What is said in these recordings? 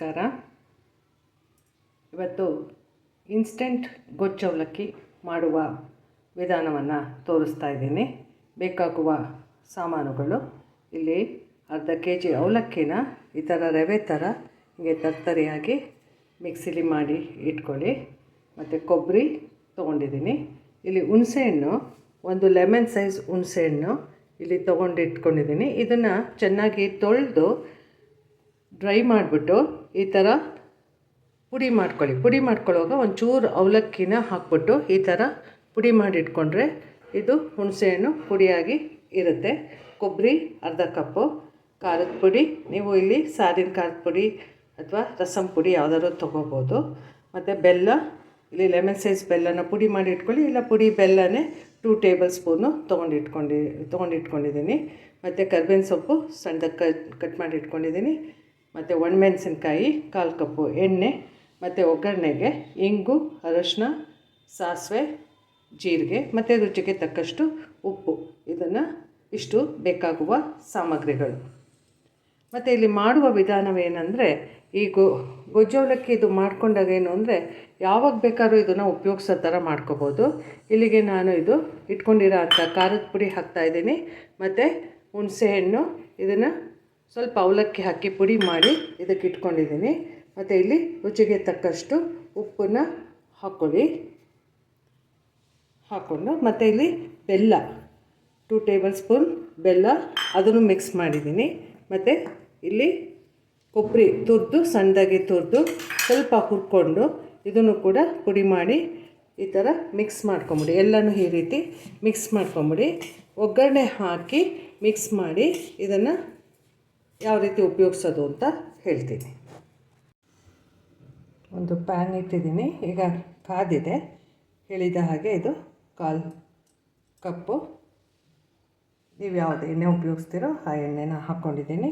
ನಮಸ್ಕಾರ. ಇವತ್ತು ಇನ್ಸ್ಟೆಂಟ್ ಗೊಜ್ಜು ಅವಲಕ್ಕಿ ಮಾಡುವ ವಿಧಾನವನ್ನು ತೋರಿಸ್ತಾ ಇದ್ದೀನಿ. ಬೇಕಾಗುವ ಸಾಮಾನುಗಳು ಇಲ್ಲಿ ಅರ್ಧ kg ಅವಲಕ್ಕಿನ ಈ ಥರ ರವೆ ಥರ ಹೀಗೆ ತರ್ತರಿಯಾಗಿ ಮಿಕ್ಸಿಲಿ ಮಾಡಿ ಇಟ್ಕೊಳ್ಳಿ. ಮತ್ತು ಕೊಬ್ಬರಿ ತೊಗೊಂಡಿದ್ದೀನಿ. ಇಲ್ಲಿ ಹುಣಸೆಹಣ್ಣು, ಒಂದು ಲೆಮನ್ ಸೈಜ್ ಹುಣಸೆಹಣ್ಣು ಇಲ್ಲಿ ತೊಗೊಂಡು ಇಟ್ಕೊಂಡಿದ್ದೀನಿ. ಇದನ್ನು ಚೆನ್ನಾಗಿ ತೊಳೆದು ಡ್ರೈ ಮಾಡಿಬಿಟ್ಟು ಈ ಥರ ಪುಡಿ ಮಾಡ್ಕೊಳ್ಳಿ. ಪುಡಿ ಮಾಡ್ಕೊಳ್ಳುವಾಗ ಒಂಚೂರು ಅವಲಕ್ಕಿನ ಹಾಕ್ಬಿಟ್ಟು ಈ ಥರ ಪುಡಿ ಮಾಡಿ ಇಟ್ಕೊಂಡ್ರೆ ಇದು ಹುಣಸೆಹಣ್ಣು ಪುಡಿಯಾಗಿ ಇರುತ್ತೆ. ಕೊಬ್ಬರಿ ಅರ್ಧ ಕಪ್ಪು, ಖಾರದ ಪುಡಿ ನೀವು ಇಲ್ಲಿ ಸಾರಿನ ಖಾರದ ಪುಡಿ ಅಥವಾ ರಸಂ ಪುಡಿ ಯಾವುದಾದ್ರು ತೊಗೋಬೋದು. ಮತ್ತು ಬೆಲ್ಲ, ಇಲ್ಲಿ ಲೆಮನ್ ಸೈಜ್ ಬೆಲ್ಲನ ಪುಡಿ ಮಾಡಿ ಇಟ್ಕೊಳ್ಳಿ, ಇಲ್ಲ ಪುಡಿ ಬೆಲ್ಲನೇ 2 ಟೇಬಲ್ ಸ್ಪೂನು ತೊಗೊಂಡಿಟ್ಕೊಂಡಿದ್ದೀನಿ. ಮತ್ತು ಕರ್ಬೇವಿನ ಸೊಪ್ಪು ಸಣ್ಣದಾಗಿ ಕಟ್ ಮಾಡಿ ಇಟ್ಕೊಂಡಿದ್ದೀನಿ. ಮತ್ತು ಒಣಮೆಣಸಿನ್ಕಾಯಿ 1/4 ಕಪ್ಪು, ಎಣ್ಣೆ, ಮತ್ತು ಒಗ್ಗರಣೆಗೆ ಇಂಗು, ಅರಶಿನ, ಸಾಸಿವೆ, ಜೀರಿಗೆ ಮತ್ತು ರುಚಿಗೆ ತಕ್ಕಷ್ಟು ಉಪ್ಪು. ಇದನ್ನು ಇಷ್ಟು ಬೇಕಾಗುವ ಸಾಮಗ್ರಿಗಳು. ಮತ್ತು ಇಲ್ಲಿ ಮಾಡುವ ವಿಧಾನವೇನೆಂದರೆ, ಈ ಗೊಜ್ಜು ಅವಲಕ್ಕಿ ಇದು ಮಾಡ್ಕೊಂಡಾಗ ಏನು ಅಂದರೆ ಯಾವಾಗ ಬೇಕಾದ್ರೂ ಇದನ್ನು ಉಪಯೋಗಿಸೋ ಥರ ಮಾಡ್ಕೋಬೋದು. ಇಲ್ಲಿಗೆ ನಾನು ಇದು ಇಟ್ಕೊಂಡಿರೋ ಅಂಥ ಖಾರದ ಪುಡಿ ಹಾಕ್ತಾಯಿದ್ದೀನಿ. ಮತ್ತು ಹುಣಸೆಹಣ್ಣು ಇದನ್ನು ಸ್ವಲ್ಪ ಅವಲಕ್ಕಿ ಹಾಕಿ ಪುಡಿ ಮಾಡಿ ಇದಕ್ಕೆ ಇಟ್ಕೊಂಡಿದ್ದೀನಿ. ಮತ್ತು ಇಲ್ಲಿ ರುಚಿಗೆ ತಕ್ಕಷ್ಟು ಉಪ್ಪನ್ನು ಹಾಕ್ಕೊಂಡು ಮತ್ತು ಇಲ್ಲಿ ಬೆಲ್ಲ 2 ಟೇಬಲ್ ಸ್ಪೂನ್ ಬೆಲ್ಲ ಅದನ್ನು ಮಿಕ್ಸ್ ಮಾಡಿದ್ದೀನಿ. ಮತ್ತು ಇಲ್ಲಿ ಕೊಬ್ಬರಿ ಸಣ್ಣದಾಗಿ ತುರಿದು ಸ್ವಲ್ಪ ಹುರ್ಕೊಂಡು ಇದನ್ನು ಕೂಡ ಪುಡಿ ಮಾಡಿ ಈ ಥರ ಮಿಕ್ಸ್ ಮಾಡ್ಕೊಂಬಿಡಿ. ಎಲ್ಲನೂ ಈ ರೀತಿ ಮಿಕ್ಸ್ ಮಾಡ್ಕೊಂಬಿಡಿ. ಒಗ್ಗರಣೆ ಹಾಕಿ ಮಿಕ್ಸ್ ಮಾಡಿ ಇದನ್ನು ಯಾವ ರೀತಿ ಉಪಯೋಗಿಸೋದು ಅಂತ ಹೇಳ್ತೀನಿ. ಒಂದು ಪ್ಯಾನ್ ಇಟ್ಟಿದ್ದೀನಿ, ಈಗ ಕಾದಿದೆ. ಹೇಳಿದ ಹಾಗೆ ಇದು 1/4 ಕಪ್ಪು, ನೀವು ಯಾವುದು ಎಣ್ಣೆ ಉಪಯೋಗಿಸ್ತೀರೋ ಆ ಎಣ್ಣೆನ ಹಾಕ್ಕೊಂಡಿದ್ದೀನಿ.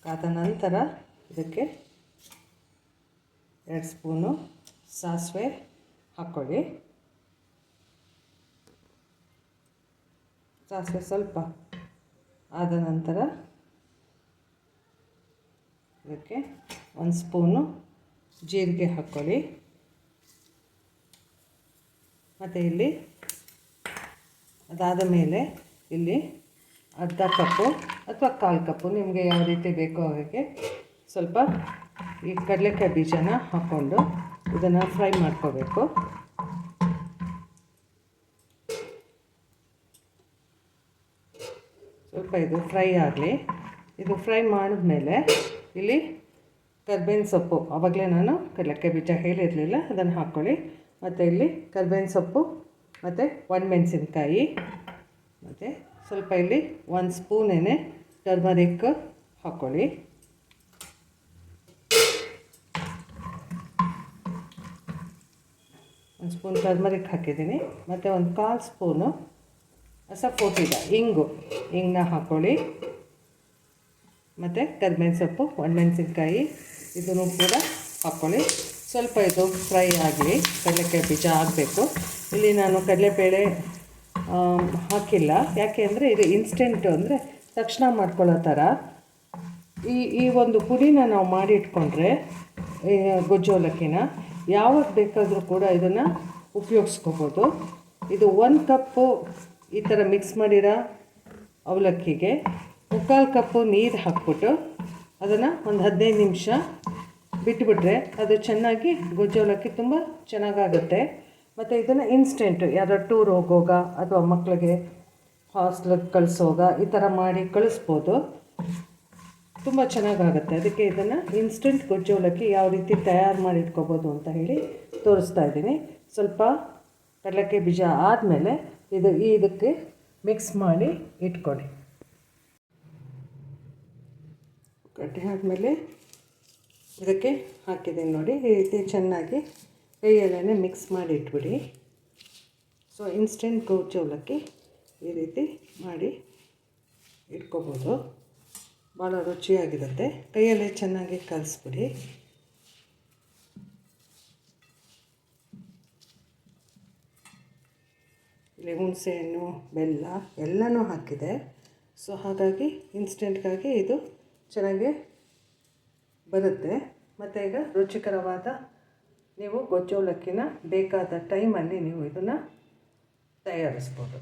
ಕಾದ ನಂತರ ಇದಕ್ಕೆ 2 ಸ್ಪೂನು ಸಾಸಿವೆ ಹಾಕ್ಕೊಳ್ಳಿ. ಸಾಸಿವೆ ಸ್ವಲ್ಪ ಆದ ನಂತರ ಇದಕ್ಕೆ 1 ಸ್ಪೂನು ಜೀರಿಗೆ ಹಾಕ್ಕೊಳ್ಳಿ. ಮತ್ತು ಇಲ್ಲಿ ಅದಾದ ಮೇಲೆ ಇಲ್ಲಿ ಅರ್ಧ ಕಪ್ಪು ಅಥವಾ 1/4 ಕಪ್ಪು, ನಿಮಗೆ ಯಾವ ರೀತಿ ಬೇಕೋ ಹಾಗೆ ಸ್ವಲ್ಪ ಈ ಕಡಲೆಕಾಯಿ ಬೀಜನ ಹಾಕ್ಕೊಂಡು ಇದನ್ನು ಫ್ರೈ ಮಾಡ್ಕೋಬೇಕು. ಸ್ವಲ್ಪ ಇದು ಫ್ರೈ ಆಗಲಿ. ಇದು ಫ್ರೈ ಮಾಡಿದ್ಮೇಲೆ ಇಲ್ಲಿ ಕರ್ಬೇವಿನ ಸೊಪ್ಪು, ಆವಾಗಲೇ ನಾನು ಕಡಲೆಕಾಯಿ ಬೀಜ ಹೇಳಿರಲಿಲ್ಲ, ಅದನ್ನು ಹಾಕ್ಕೊಳ್ಳಿ. ಮತ್ತು ಇಲ್ಲಿ ಕರ್ಬೇವಿನ ಸೊಪ್ಪು ಮತ್ತು ಒಣಮೆಣಸಿನ್ಕಾಯಿ, ಮತ್ತು ಸ್ವಲ್ಪ ಇಲ್ಲಿ 1 ಸ್ಪೂನೇನೆ ಟರ್ಮರಿಕ್ ಹಾಕ್ಕೊಳ್ಳಿ. ಒಂದು ಸ್ಪೂನ್ ಟರ್ಮರಿಕ್ ಹಾಕಿದ್ದೀನಿ. ಮತ್ತು 1/4 ಸ್ಪೂನು ಸಪೋಟಿದ ಹಿಂಗನ್ನ ಹಾಕ್ಕೊಳ್ಳಿ. ಮತ್ತು ಕರಿಬೇವಿನ ಸೊಪ್ಪು, ಒಣಮೆಣಸಿನ್ಕಾಯಿ ಇದನ್ನು ಕೂಡ ಹಾಕ್ಕೊಳ್ಳಿ. ಸ್ವಲ್ಪ ಇದು ಫ್ರೈ ಆಗಲಿ, ಕಡಲೆಕಾಯಿ ಬೀಜ ಆಗಬೇಕು. ಇಲ್ಲಿ ನಾನು ಕಡಲೆಬೇಳೆ ಹಾಕಿಲ್ಲ, ಯಾಕೆ ಅಂದರೆ ಇದು ಇನ್ಸ್ಟೆಂಟು, ಅಂದರೆ ತಕ್ಷಣ ಮಾಡ್ಕೊಳ್ಳೋ ಥರ. ಈ ಒಂದು ಪುಡಿನ ನಾವು ಮಾಡಿ ಇಟ್ಕೊಂಡ್ರೆ ಗೊಜ್ಜು ಅವಲಕ್ಕಿನ ಯಾವಾಗ ಬೇಕಾದರೂ ಕೂಡ ಇದನ್ನು ಉಪಯೋಗಿಸ್ಕೋಬೋದು. ಇದು 1 ಕಪ್ಪು ಈ ಥರ ಮಿಕ್ಸ್ ಮಾಡಿರೋ ಅವಲಕ್ಕಿಗೆ 3/4 ಕಪ್ಪು ನೀರು ಹಾಕ್ಬಿಟ್ಟು ಅದನ್ನು ಒಂದು 15 ನಿಮಿಷ ಬಿಟ್ಟುಬಿಟ್ರೆ ಅದು ಚೆನ್ನಾಗಿ ಗೊಜ್ಜು ಅವಲಕ್ಕಿ ತುಂಬ ಚೆನ್ನಾಗಾಗುತ್ತೆ. ಮತ್ತು ಇದನ್ನು ಇನ್ಸ್ಟೆಂಟು ಯಾರೋ ಟೂರ್ ಹೋಗೋಗ ಅಥವಾ ಮಕ್ಕಳಿಗೆ ಹಾಸ್ಟೆಲ್ಗೆ ಕಳಿಸೋಗ ಈ ಥರ ಮಾಡಿ ಕಳಿಸ್ಬೋದು, ತುಂಬ ಚೆನ್ನಾಗಾಗುತ್ತೆ. ಅದಕ್ಕೆ ಇದನ್ನು ಇನ್ಸ್ಟೆಂಟ್ ಗೊಜ್ಜು ಅವಲಕ್ಕಿ ಯಾವ ರೀತಿ ತಯಾರು ಮಾಡಿ ಇಟ್ಕೋಬೋದು ಅಂತ ಹೇಳಿ ತೋರಿಸ್ತಾ ಇದ್ದೀನಿ. ಸ್ವಲ್ಪ ಕಡಲೆಕಾಯಿ ಬೀಜ ಆದಮೇಲೆ ಇದಕ್ಕೆ ಮಿಕ್ಸ್ ಮಾಡಿ ಇಟ್ಕೊಳ್ಳಿ. ಕಟ್ಟಿ ಆದಮೇಲೆ ಇದಕ್ಕೆ ಹಾಕಿದ್ದೀನಿ ನೋಡಿ, ಈ ರೀತಿ ಚೆನ್ನಾಗಿ ಕೈಯಲ್ಲೇ ಮಿಕ್ಸ್ ಮಾಡಿ ಇಟ್ಬಿಡಿ. ಸೊ ಇನ್ಸ್ಟೆಂಟ್ ಗೊಜ್ಜು ಅವಲಕ್ಕಿ ಈ ರೀತಿ ಮಾಡಿ ಇಟ್ಕೋಬೋದು, ಭಾಳ ರುಚಿಯಾಗಿರುತ್ತೆ. ಕೈಯಲ್ಲೇ ಚೆನ್ನಾಗಿ ಕಲಿಸ್ಬಿಡಿ. ಇಲ್ಲಿ ಹುಣಸೆಹಣ್ಣು, ಬೆಲ್ಲ ಎಲ್ಲನೂ ಹಾಕಿದೆ. ಸೊ ಹಾಗಾಗಿ ಇನ್ಸ್ಟೆಂಟ್ಗಾಗಿ ಇದು ಚೆನ್ನಾಗಿ ಬರುತ್ತೆ. ಮತ್ತು ಈಗ ರುಚಿಕರವಾದ ನೀವು ಗೊಜ್ಜು ಅವಲಕ್ಕಿನ ಬೇಕಾದ ಟೈಮಲ್ಲಿ ನೀವು ಇದನ್ನು ತಯಾರಿಸ್ಬೋದು.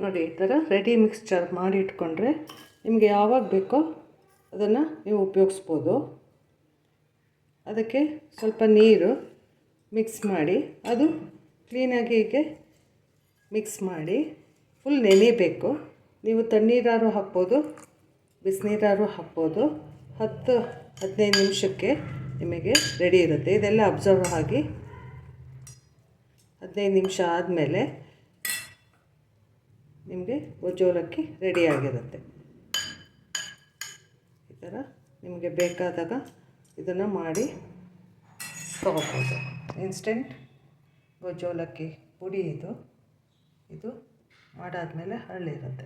ನೋಡಿ, ಈ ಥರ ರೆಡಿ ಮಿಕ್ಸ್ಚರ್ ಮಾಡಿ ಇಟ್ಕೊಂಡ್ರೆ ನಿಮಗೆ ಯಾವಾಗ ಬೇಕೋ ಅದನ್ನು ನೀವು ಉಪಯೋಗಿಸ್ಬೋದು. ಅದಕ್ಕೆ ಸ್ವಲ್ಪ ನೀರು ಮಿಕ್ಸ್ ಮಾಡಿ ಅದು ಕ್ಲೀನಾಗಿ ಹೀಗೆ ಮಿಕ್ಸ್ ಮಾಡಿ ಫುಲ್ ನೆನೆಯಬೇಕು. ನೀವು ತಣ್ಣೀರಾರು ಹಾಕ್ಬೋದು, ಬಿಸಿನೀರಾರು ಹಾಕ್ಬೋದು. 10-15 ನಿಮಿಷಕ್ಕೆ ನಿಮಗೆ ರೆಡಿ ಇರುತ್ತೆ. ಇದೆಲ್ಲ ಅಬ್ಸರ್ವ್ ಆಗಿ 15 ನಿಮಿಷ ಆದಮೇಲೆ ನಿಮಗೆ ಗೊಜ್ಜು ಅವಲಕ್ಕಿ ರೆಡಿಯಾಗಿರುತ್ತೆ. ಈ ಥರ ನಿಮಗೆ ಬೇಕಾದಾಗ ಇದನ್ನು ಮಾಡಿ ತೊಗೋಬೋದು. ಇನ್ಸ್ಟೆಂಟ್ ಗೊಜ್ಜು ಅವಲಕ್ಕಿ ಪುಡಿ ಇದು ಮಾಡಾದಮೇಲೆ ಹರಳಿರುತ್ತೆ.